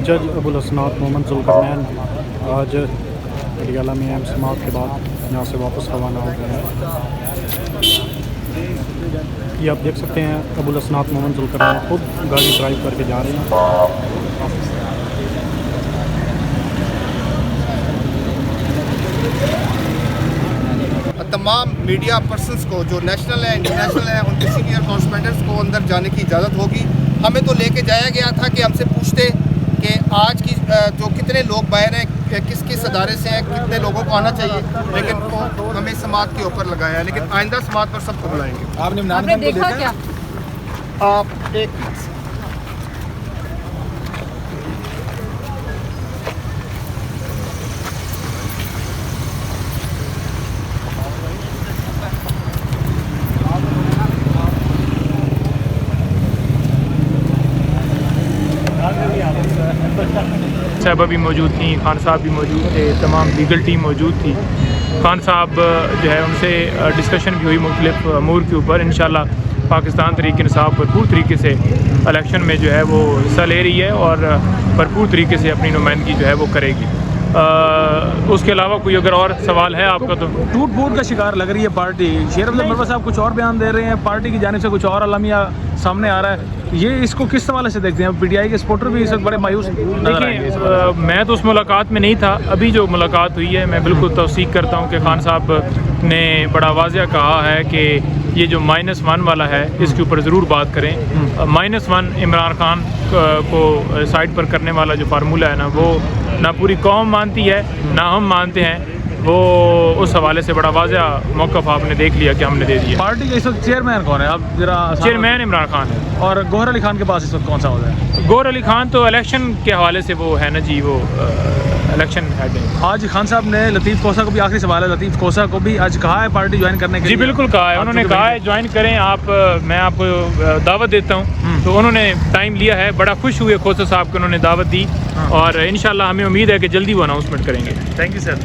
जज अबुल हसनात मोहम्मद जुल्करनैन आज पटियाला में अहम समाअत के बाद यहाँ से वापस रवाना हो गए हैं। ये आप देख सकते हैं अबुल हसनात मोहम्मद जुल्करनैन खुद गाड़ी ड्राइव करके जा रहे हैं। तमाम मीडिया पर्सनस को जो नेशनल है इंटरनेशनल है उनके सीनियर कॉरेस्पोंडेंट्स को अंदर जाने की इजाज़त होगी। हमें तो लेके जाया गया था कि हमसे पूछते कि आज की जो कितने लोग बाहर हैं, किस किस अदारे से हैं, कितने लोगों को आना चाहिए, लेकिन वो हमें समाअत के ऊपर लगाया है। लेकिन आइंदा समाअत पर सबको बुलाएंगे। आपने देखा क्या? आप एक साहबा भी मौजूद थी, खान साहब भी मौजूद थे, तमाम लीगल टीम मौजूद थी। खान साहब जो है उनसे डिस्कशन भी हुई मुख्तलिफ अमूर के ऊपर। इंशाल्लाह पाकिस्तान तहरीक इंसाफ भरपूर तरीके से इलेक्शन में जो है वो हिस्सा ले रही है और भरपूर तरीके से अपनी नुमाइंदगी जो है वो करेगी। उसके अलावा कोई अगर और सवाल है आपका तो। टूट फूट का शिकार लग रही है पार्टी। शेर अफजल मरवा साहब कुछ और बयान दे रहे हैं, पार्टी की जानिब से कुछ और अलमिया सामने आ रहा है। ये इसको किस हवाले से देखते हैं? पीटीआई के सपोर्टर भी इस वक्त बड़े मायूस नजर आएंगे। मैं तो उस मुलाकात में नहीं था। अभी जो मुलाकात हुई है मैं बिल्कुल तौसीक करता हूँ कि खान साहब ने बड़ा वाज़िया कहा है कि ये जो -1 वाला है इसके ऊपर ज़रूर बात करें। -1 इमरान खान को साइड पर करने वाला जो फार्मूला है ना, वो ना पूरी कौम मानती है ना हम मानते हैं। वो उस हवाले से बड़ा वाज़िया मौक़िफ़ आपने देख लिया कि हमने दे दिया। पार्टी के इस वक्त चेयरमैन कौन है? आप जरा। चेयरमैन इमरान खान है। और गौहर अली खान के पास इस वक्त कौन सा होता है? गौहर अली खान तो इलेक्शन के हवाले से वो है ना जी, वो इलेक्शन हेड है। आज खान साहब ने लतीफ़ कोसा को भी, आखिरी सवाल है, लतीफ़ कोसा को भी आज कहा है पार्टी ज्वाइन करने के लिए? जी बिल्कुल कहा है, उन्होंने कहा है ज्वाइन करें आप, मैं आपको दावत देता हूँ। तो उन्होंने टाइम लिया है, बड़ा खुश हुए खोसा साहब को उन्होंने दावत दी और इंशाल्लाह हमें उम्मीद है कि जल्दी वो अनाउंसमेंट करेंगे। Thank you sir.